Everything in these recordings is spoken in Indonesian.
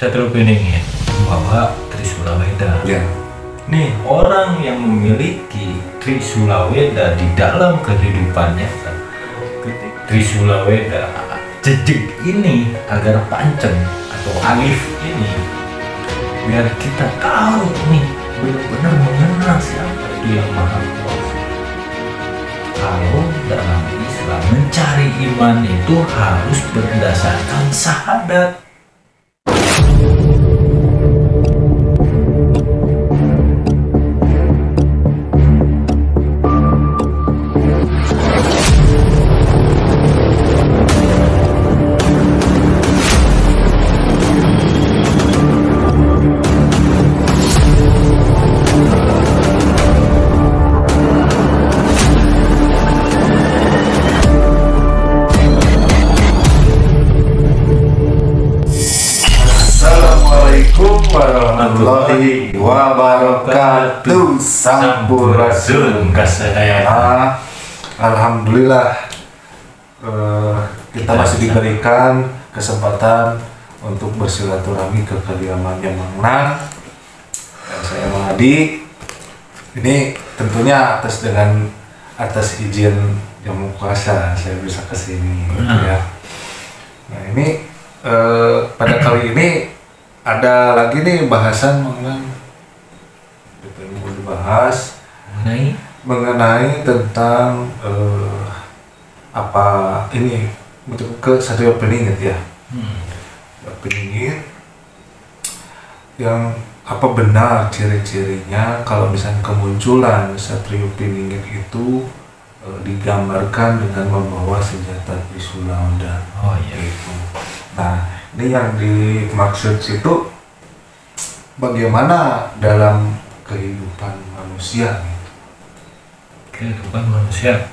Saya terpingin bahwa Trisula Weda. Ya. Nih, orang yang memiliki Trisula Weda di dalam kehidupannya, Trisula Weda, jejeg ini agar pancem atau alif ini, biar kita tahu nih benar-benar mengenal siapa itu yang Maha Kuasa. Kalau dalam Islam mencari iman itu harus berdasarkan syahadat. Warahmatullahi wabarakatuh. Sampurasun kasaya. Alhamdulillah, kita masih diberikan kesempatan untuk bersilaturahmi ke kediamannya Mang Nan dan saya Mang Adi. Ini tentunya atas izin Yang Maha Kuasa saya bisa kesini, ya. Nah ini pada kali ini ada lagi nih bahasan mengenai kita mau dibahas mengenai tentang apa ini ke Satrio Peningit ya. Peningit yang apa benar ciri-cirinya kalau misalnya kemunculan Satrio Peningit itu digambarkan dengan membawa senjata Trisula Weda. Oh iya itu. Nah, ini yang dimaksud situ bagaimana dalam kehidupan manusia gitu. Kehidupan manusia.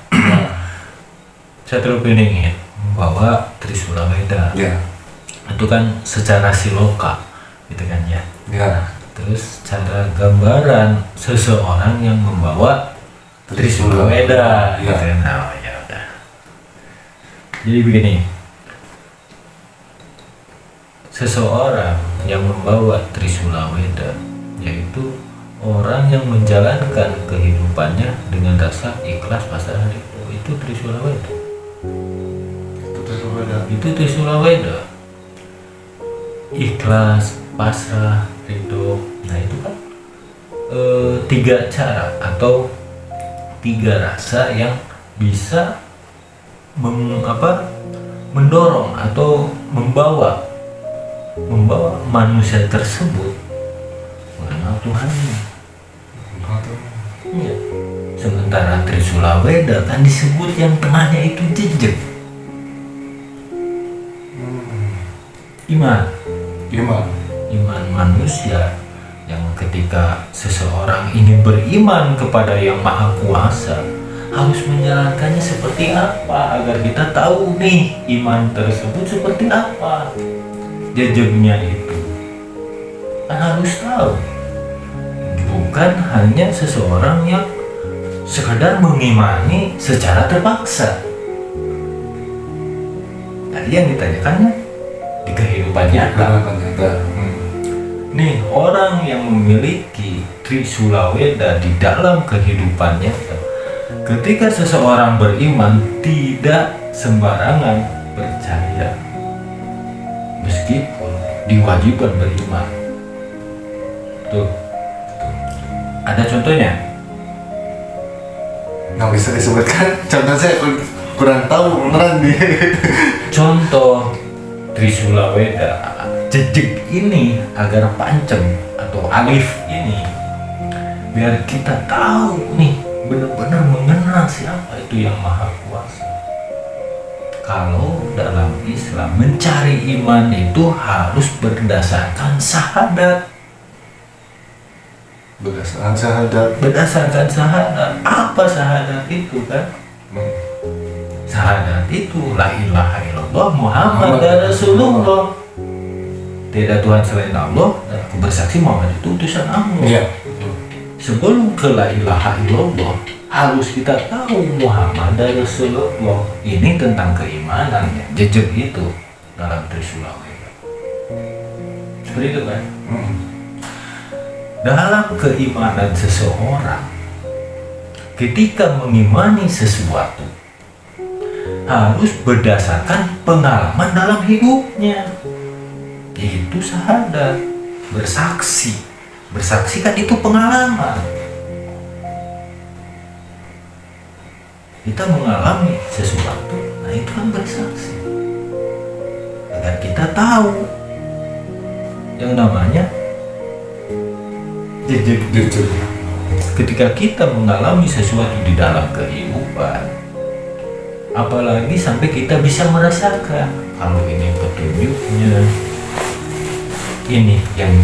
Saya terpingin bahwa Trisula Weda. Ya. Itu kan secara siloka, gitu kan ya. Ya. Nah, terus cara gambaran seseorang yang membawa Trisula Weda. Ya. Gitu. Nah, ya udah. Jadi begini. Seseorang yang membawa Trisula Weda yaitu orang yang menjalankan kehidupannya dengan rasa ikhlas pasrah itu Trisula Weda. Itu Trisula Weda. Ikhlas, pasrah, ridho. Nah itu kan tiga cara atau tiga rasa yang bisa mendorong atau membawa manusia tersebut mengenal Tuhannya. Ya. Sementara Trisula Weda kan disebut yang tengahnya itu jejeg. Iman manusia yang ketika seseorang ingin beriman kepada Yang Maha Kuasa harus menjalankannya seperti apa agar kita tahu nih iman tersebut seperti apa. Jejegnya itu kan harus tahu, bukan hanya seseorang yang sekadar mengimani secara terpaksa. Tadi yang ditanyakannya di kehidupan nyata. Nih, orang yang memiliki Trisula Weda di dalam kehidupannya, ketika seseorang beriman tidak sembarangan percaya. Meskipun diwajibkan beriman. Tuh. Ada contohnya? Nggak bisa disebutkan. Contoh saya kurang tahu beneran nih. Contoh Trisula Weda, jejeg ini agar pancem atau alif ini, biar kita tahu nih benar-benar mengenal siapa itu yang Maha Kuasa. Kalau dalam Islam mencari iman itu harus berdasarkan syahadat. Berdasarkan syahadat. Apa syahadat itu kan? Syahadat itu la ilaha illallah Muhammad Rasulullah. Tidak Tuhan selain Allah dan aku bersaksi Muhammad itu utusan Allah. Iya. Sebelum ke la ilaha illallah harus kita tahu Muhammad Rasulullah. Ini tentang keimanannya. Jejeg itu dalam Trisula Weda. seperti itu kan. Dalam keimanan seseorang, ketika mengimani sesuatu harus berdasarkan pengalaman dalam hidupnya, yaitu syahadat, bersaksi. Bersaksi kan itu pengalaman. Kita mengalami sesuatu, nah itu kan bersaksi, agar kita tahu yang namanya jejak. Ketika kita mengalami sesuatu di dalam kehidupan, apalagi sampai kita bisa merasakan kalau ini petunjuknya, ini yang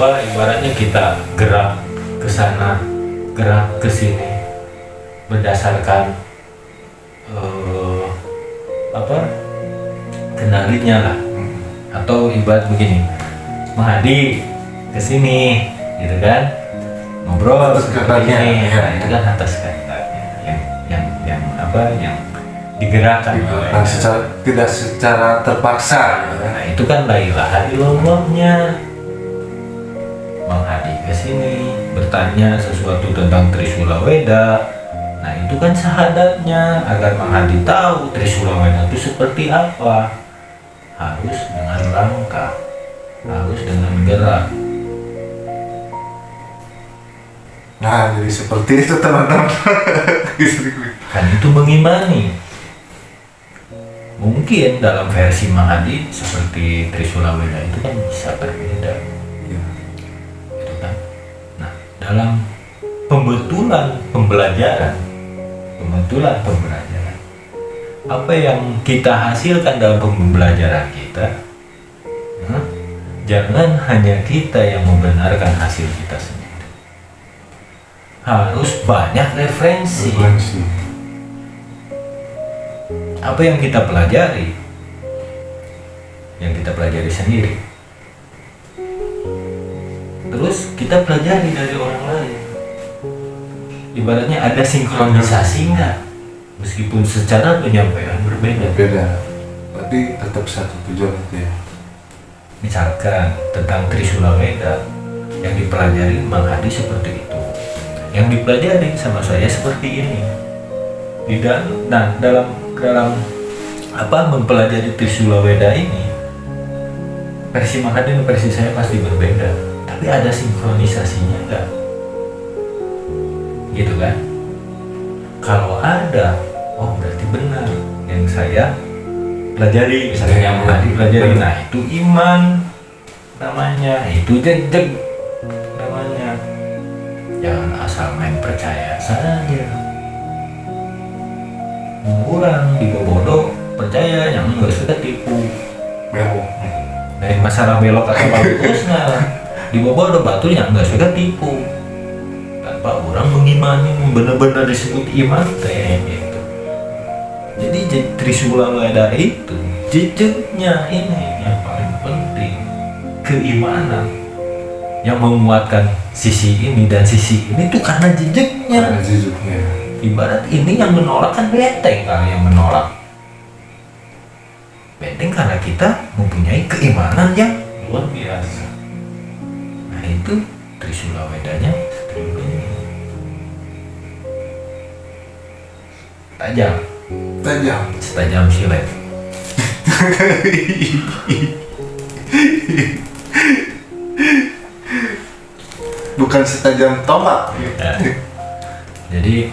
ibaratnya kita gerak ke sana, gerak ke sini berdasarkan kendalinya lah. Atau ibarat begini, Mahadi ke sini gitu kan, ngobrol seperti ini, nah, itu kan atas kehendaknya yang digerakkan tidak secara terpaksa. Nah itu kan la ilaha illallahnya. Menghadi ke sini bertanya sesuatu tentang Trisula Weda, nah itu kan syahadatnya, agar Menghadi tahu Trisula Weda itu seperti apa. Harus dengan langkah, harus dengan gerak. Nah, jadi seperti itu teman-teman. Kan itu mengimani. Mungkin dalam versi Mahadi seperti Trisula Weda itu kan bisa berbeda. Ya. Gitu kan. Nah, dalam pembetulan pembelajaran, apa yang kita hasilkan dalam pembelajaran kita, jangan hanya kita yang membenarkan hasil kita sendiri. Harus banyak referensi. Apa yang kita pelajari, sendiri, terus kita pelajari dari orang lain. Ibaratnya ada sinkronisasi nggak? Meskipun secara penyampaian berbeda. Berarti tetap satu tujuan itu ya. Misalkan tentang Trisula Weda, yang dipelajari Menghadi seperti itu, yang dipelajari sama saya seperti ini. Dalam mempelajari Trisula Weda ini, versi Menghadi dan versi saya pasti berbeda, tapi ada sinkronisasinya enggak? Gitu kan? Kalau ada, oh berarti benar yang saya pelajari, misalnya yang Menghadi pelajari. Nah itu iman namanya, itu jejak namanya. Jangan asal main percaya saja. Orang di bodoh percaya, yang nggak suka tipu. Belok. Dari masalah belok atau bagusnya di bodoh batu yang nggak suka tipu. Tanpa orang mengimani, benar-benar disebut iman teh gitu. Jadi Trisula Weda itu jejaknya ini yang paling penting, keimanan yang menguatkan sisi ini dan sisi ini tuh karena jejaknya. Ibarat ini yang menolak kan benteng, kali yang menolak benteng karena kita mempunyai keimanan yang luar biasa. Nah itu Trisula Wedanya tajam setajam silet. Bukan setajam tomat. Nah, jadi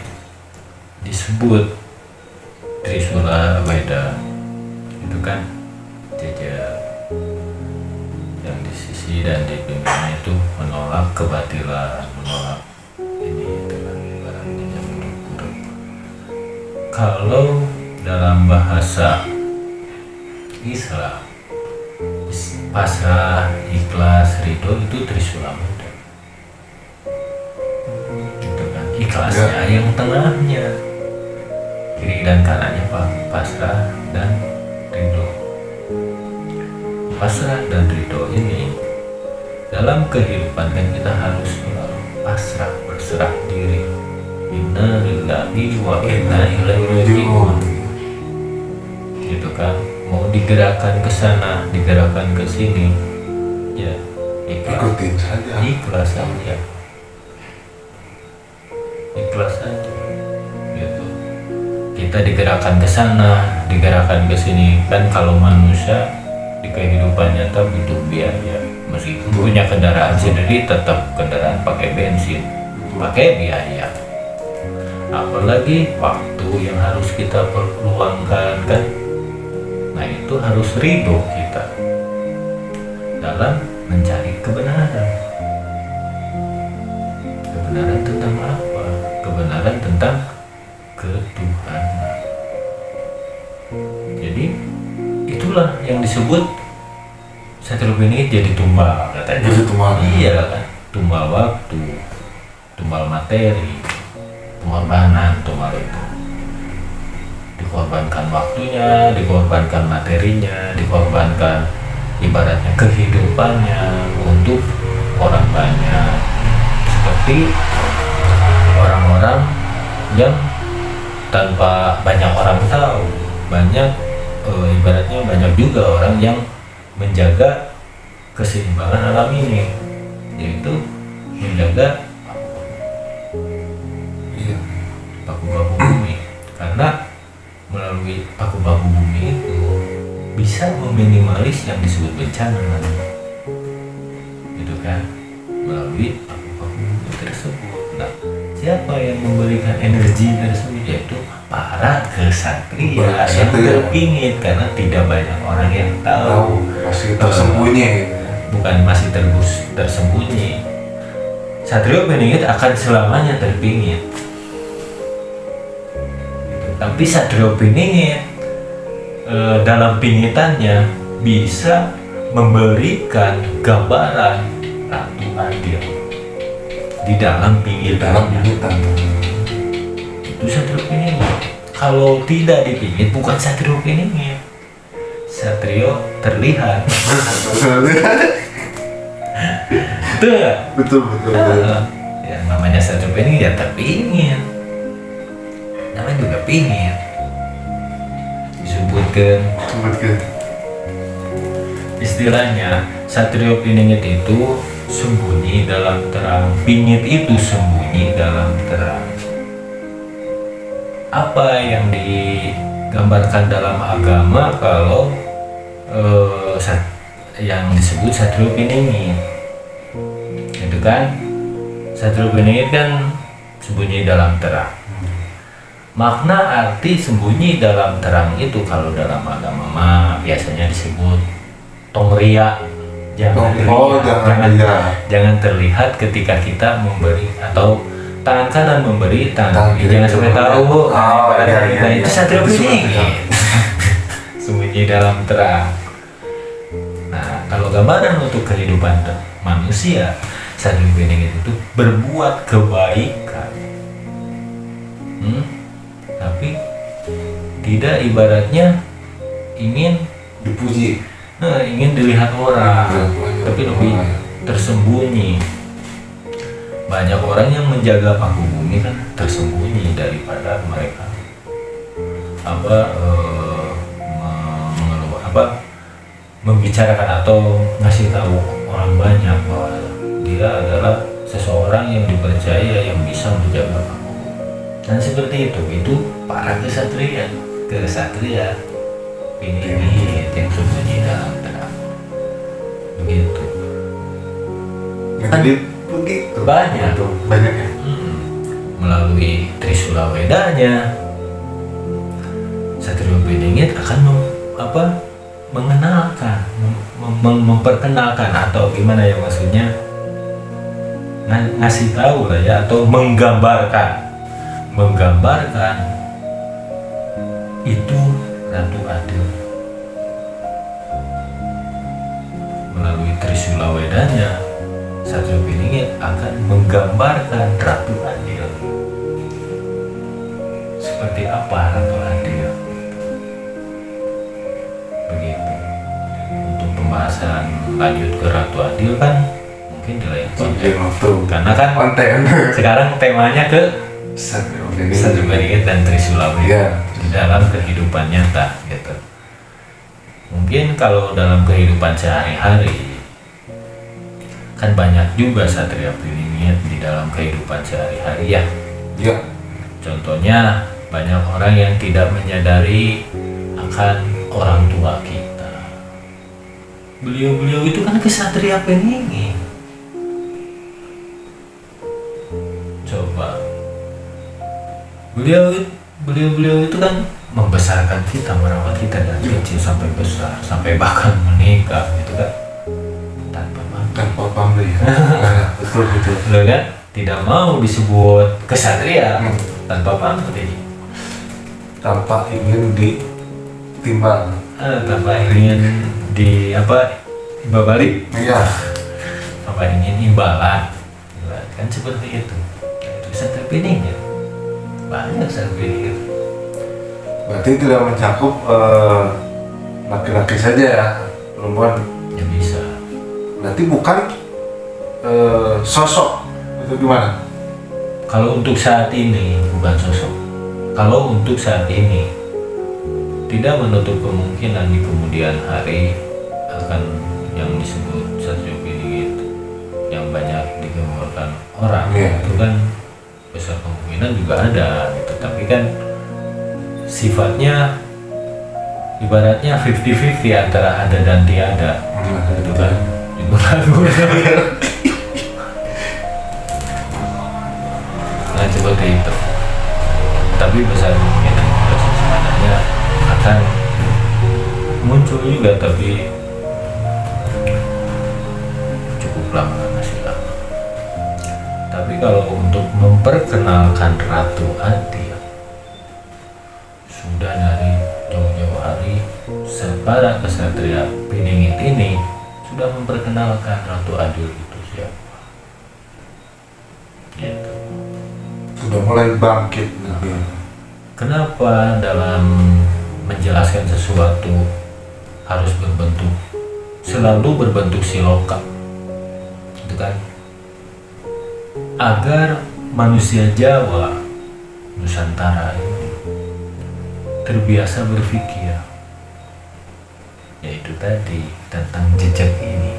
disebut Trisula Weda itu kan jejak yang di sisi dan di pinggirnya itu menolak kebatilan, menolak ini itu kan ibaratnya yang buruk. Kalau dalam bahasa Islam, pasrah, ikhlas, ridho itu Trisula Weda. Gitu kan, ikhlasnya yang tengahnya, kiri dan kanannya pasrah dan ridho. Pasrah dan ridho ini dalam kehidupan kan kita harus selalu pasrah, berserah diri. Inna lillahi wa inna ilaihi raji'un. Gitu kan, mau digerakkan ke sana, digerakkan ke sini, ya ikutin saja. ikhlas saja, ikhlas saja gitu. Kita digerakkan ke sana, digerakkan ke sini kan. Kalau manusia di kehidupan nyata butuh biaya, meskipun punya kendaraan sendiri tetap kendaraan pakai bensin, pakai biaya. Apalagi waktu yang harus kita perluangkan kan. Nah itu harus ridho kita dalam mencari kebenaran. Kebenaran tentang apa? Kebenaran tentang ketuhanan. Jadi itulah yang disebut Satrio Piningit jadi tumbal katanya. Jadi tumbal. Iya kan, tumbal waktu, tumbal materi, pengorbanan, tumbal itu. Dikorbankan waktunya, dikorbankan materinya, dikorbankan ibaratnya kehidupannya untuk orang banyak. Seperti orang-orang yang tanpa banyak orang tahu, banyak ibaratnya banyak juga orang yang menjaga keseimbangan alam ini, yaitu menjaga paku bahu bumi. Karena melalui paku bahu bumi itu bisa meminimalis yang disebut bencana, gitu kan, melalui paku bahu bumi tersebut. Nah, siapa yang memberikan energi tersebut? Yaitu para kesatria yang terpingit, karena tidak banyak orang yang tahu. Masih tersembunyi. Bukan masih tersembunyi. Satrio Piningit akan selamanya terpingit. Tapi Satrio Piningit dalam pingitannya bisa memberikan gambaran Ratu Adil di dalam pingitannya. Itu Satrio Piningit. Kalau tidak dipingit bukan Satrio Piningit. Satrio terlihat. Betul. Ya namanya Satrio Piningit ya terpingit. Namanya juga pingit. Disebutkan istilahnya Satrio Piningit itu sembunyi dalam terang. Pingit itu sembunyi dalam terang. Apa yang digambarkan dalam agama kalau yang disebut Satrio Piningit itu kan, Satrio Piningit kan sembunyi dalam terang. Makna arti sembunyi dalam terang itu kalau dalam agama biasanya disebut tongria. Jangan terlihat ketika kita memberi, atau tangan kanan memberi, tangan kiri jangan sampai tahu. Nah, itu Satrio Piningit. Sembunyi dalam terang. Nah, kalau gambaran untuk kehidupan manusia, Satrio Piningit itu berbuat kebaikan. Tapi tidak ibaratnya ingin dipuji, ingin dilihat orang, tapi lebih tersembunyi. Banyak orang yang menjaga paku bumi kan tersembunyi daripada mereka membicarakan atau ngasih tahu orang banyak bahwa dia adalah seseorang yang dipercaya yang bisa menjaga paku. Dan seperti itu para kesatria Piningit yang sembunyi dalam terang. Begitu. Jadi begitu. Banyak ya. Melalui Trisula Wedanya, Satrio Piningit akan mengenalkan, memperkenalkan, atau gimana ya maksudnya, ngasih tahu lah ya, atau menggambarkan itu Ratu Adil. Melalui Trisula Wedanya, Satrio Piningit akan menggambarkan Ratu Adil. Seperti apa Ratu Adil? Begitu. Untuk pembahasan lanjut ke Ratu Adil kan mungkin di lain waktu. Karena kan sekarang temanya ke Satrio Piningit dan Trisula Weda di dalam kehidupan nyata gitu. Mungkin kalau dalam kehidupan sehari-hari kan banyak juga satria piningit di dalam kehidupan sehari-hari ya. Ya. Contohnya banyak orang yang tidak menyadari akan orang tua kita. Beliau-beliau itu kan kesatria peningit. Coba beliau itu kan membesarkan kita, merawat kita dari kecil sampai besar, sampai bahkan menikah gitu kan, tanpa pamrih ya. Betul. lo kan tidak mau disebut kesatria tanpa pamrih, tanpa ingin ditimbang, tanpa ingin balik, iya, tanpa ingin imbalan, kan seperti itu. Itu satria piningit banyak satria piningit. Berarti tidak mencakup laki-laki saja ya, perempuan Ya bisa. berarti bukan sosok itu gimana? Kalau untuk saat ini bukan sosok. Kalau untuk saat ini tidak menutup kemungkinan di kemudian hari akan yang disebut satria piningit yang banyak digembarkan orang, itu kan besar kemungkinan juga ada gitu. Tapi kan sifatnya ibaratnya 50-50 antara ada dan tiada, gitu kan. Itu lagu. Nah seperti itu. Tapi besar kemungkinan sebenarnya akan muncul juga, tapi cukup lama, masih lama. Tapi kalau untuk memperkenalkan Ratu Adil, sudah dari jauh-jauh hari para kesatria piningit ini sudah memperkenalkan Ratu Adil itu siapa. Gitu. Sudah mulai bangkit nanti. Kenapa dalam menjelaskan sesuatu harus selalu berbentuk siloka, itu kan? Agar manusia Jawa Nusantara ini terbiasa berpikir, yaitu tadi tentang jejak ini,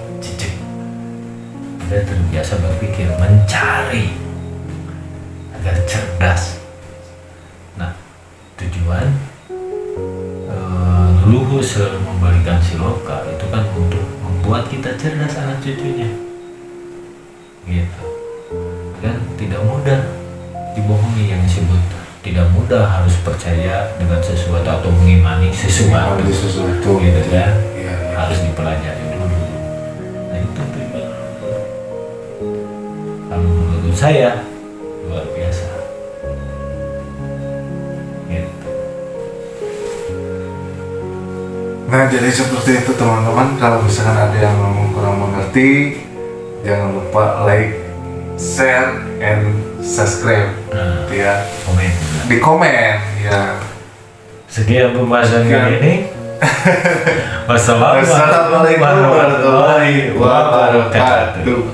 dia terbiasa berpikir, mencari agar cerdas. Nah, tujuan leluhur selalu memberikan siloka itu kan untuk membuat kita cerdas anak cucunya, gitu. Kan tidak mudah dibohongi, yang disebut tidak mudah harus percaya dengan sesuatu atau mengimani sesuatu, gitu kan. Harus dipelajari dulu. Nah itu tujuan. Kalau menurut saya luar biasa, gitu. Nah jadi seperti itu teman-teman. Kalau misalkan ada yang kurang mengerti, jangan lupa like, share, and subscribe. Ya, Komen. di komen ya. Sekian pembahasan kali ini. Wassalamualaikum warahmatullahi wabarakatuh.